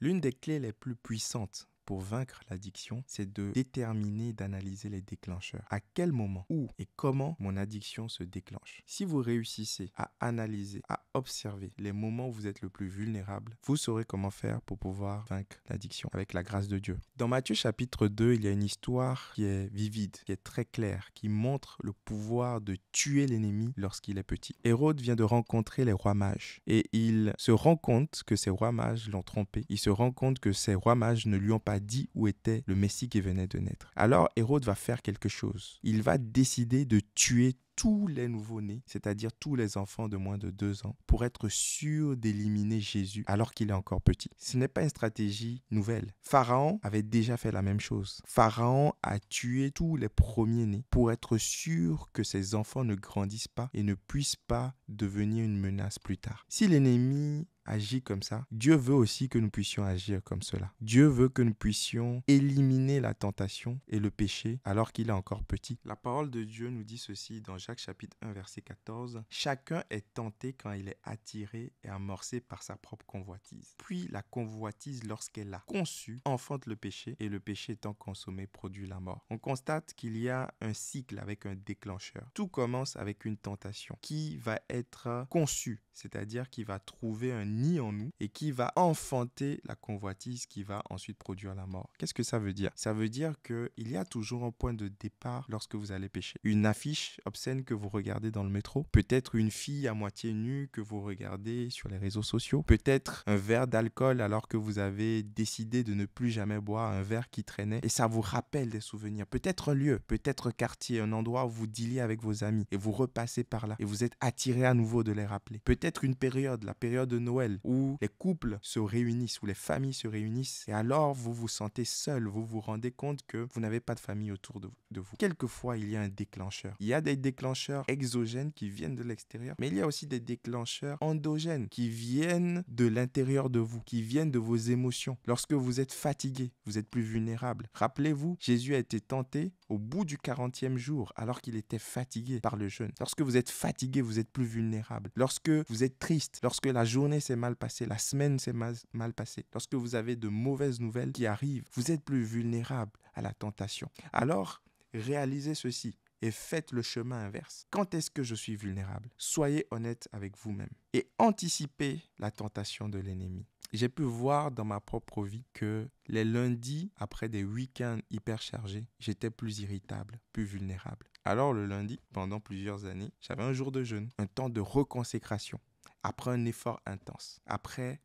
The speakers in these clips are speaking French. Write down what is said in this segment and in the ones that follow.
L'une des clés les plus puissantes pour vaincre l'addiction, c'est de déterminer, d'analyser les déclencheurs. À quel moment, où et comment mon addiction se déclenche. Si vous réussissez à analyser, à observer les moments où vous êtes le plus vulnérable, vous saurez comment faire pour pouvoir vaincre l'addiction avec la grâce de Dieu. Dans Matthieu chapitre 2, il y a une histoire qui est vivide, qui est très claire, qui montre le pouvoir de tuer l'ennemi lorsqu'il est petit. Hérode vient de rencontrer les rois mages et il se rend compte que ces rois mages l'ont trompé. Il se rend compte que ces rois mages ne lui ont pas dit où était le Messie qui venait de naître. Alors Hérode va faire quelque chose. Il va décider de tuer tous les nouveau-nés, c'est-à-dire tous les enfants de moins de 2 ans, pour être sûr d'éliminer Jésus alors qu'il est encore petit. Ce n'est pas une stratégie nouvelle. Pharaon avait déjà fait la même chose. Pharaon a tué tous les premiers-nés pour être sûr que ses enfants ne grandissent pas et ne puissent pas devenir une menace plus tard. Si l'ennemi agit comme ça, Dieu veut aussi que nous puissions agir comme cela. Dieu veut que nous puissions éliminer la tentation et le péché alors qu'il est encore petit. La parole de Dieu nous dit ceci dans Jacques chapitre 1 verset 14. « Chacun est tenté quand il est attiré et amorcé par sa propre convoitise. Puis la convoitise, lorsqu'elle a conçu, enfante le péché et le péché étant consommé produit la mort. » On constate qu'il y a un cycle avec un déclencheur. Tout commence avec une tentation qui va être conçue, c'est-à-dire qui va trouver un nid en nous et qui va enfanter la convoitise qui va ensuite produire la mort. Qu'est-ce que ça veut dire? Ça veut dire qu'il y a toujours un point de départ lorsque vous allez pécher. Une affiche obscène que vous regardez dans le métro, peut-être une fille à moitié nue que vous regardez sur les réseaux sociaux, peut-être un verre d'alcool alors que vous avez décidé de ne plus jamais boire, un verre qui traînait et ça vous rappelle des souvenirs. Peut-être un lieu, peut-être un quartier, un endroit où vous dealiez avec vos amis et vous repassez par là et vous êtes attiré à nouveau de les rappeler. Peut-être une période, la période de Noël, où les couples se réunissent, où les familles se réunissent, et alors vous vous sentez seul, vous vous rendez compte que vous n'avez pas de famille autour de vous. Quelquefois, il y a un déclencheur. Il y a des déclencheurs exogènes qui viennent de l'extérieur, mais il y a aussi des déclencheurs endogènes qui viennent de l'intérieur de vous, qui viennent de vos émotions. Lorsque vous êtes fatigué, vous êtes plus vulnérable. Rappelez-vous, Jésus a été tenté au bout du 40e jour, alors qu'il était fatigué par le jeûne. Lorsque vous êtes fatigué, vous êtes plus vulnérable. Lorsque vous êtes triste, lorsque la journée s'est mal passée, la semaine s'est mal passée, lorsque vous avez de mauvaises nouvelles qui arrivent, vous êtes plus vulnérable à la tentation. Alors, réalisez ceci et faites le chemin inverse. Quand est-ce que je suis vulnérable? Soyez honnête avec vous-même et anticipez la tentation de l'ennemi. J'ai pu voir dans ma propre vie que les lundis, après des week-ends hyper chargés, j'étais plus irritable, plus vulnérable. Alors le lundi, pendant plusieurs années, j'avais un jour de jeûne, un temps de reconsécration. Après un effort intense, après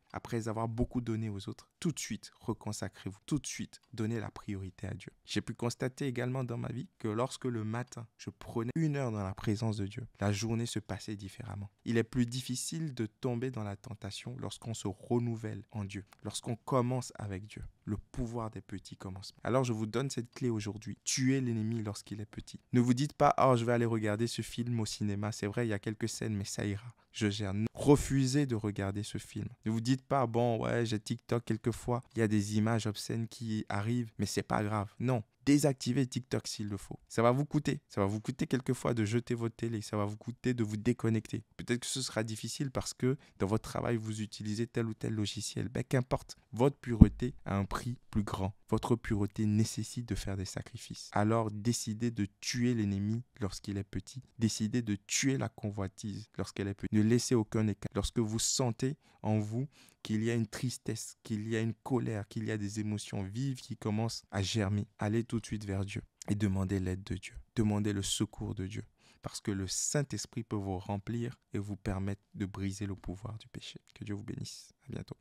avoir beaucoup donné aux autres, tout de suite, reconsacrez-vous. Tout de suite, donnez la priorité à Dieu. J'ai pu constater également dans ma vie que lorsque le matin, je prenais 1 heure dans la présence de Dieu, la journée se passait différemment. Il est plus difficile de tomber dans la tentation lorsqu'on se renouvelle en Dieu, lorsqu'on commence avec Dieu. Le pouvoir des petits commencements. Alors je vous donne cette clé aujourd'hui. Tuez l'ennemi lorsqu'il est petit. Ne vous dites pas, oh, je vais aller regarder ce film au cinéma. C'est vrai, il y a quelques scènes, mais ça ira. Je gère. Refusez de regarder ce film. Ne vous dites pas, bon, ouais, j'ai TikTok quelquefois. Il y a des images obscènes qui arrivent, mais c'est pas grave. Non. Désactivez TikTok s'il le faut. Ça va vous coûter. Ça va vous coûter quelquefois de jeter votre télé. Ça va vous coûter de vous déconnecter. Peut-être que ce sera difficile parce que dans votre travail, vous utilisez tel ou tel logiciel. Ben, qu'importe. Votre pureté a un prix plus grand. Votre pureté nécessite de faire des sacrifices. Alors, décidez de tuer l'ennemi lorsqu'il est petit. Décidez de tuer la convoitise lorsqu'elle est petite. Ne laissez aucun écart. Lorsque vous sentez en vous qu'il y a une tristesse, qu'il y a une colère, qu'il y a des émotions vives qui commencent à germer, allez tout de suite vers Dieu et demandez l'aide de Dieu. Demandez le secours de Dieu. Parce que le Saint-Esprit peut vous remplir et vous permettre de briser le pouvoir du péché. Que Dieu vous bénisse. À bientôt.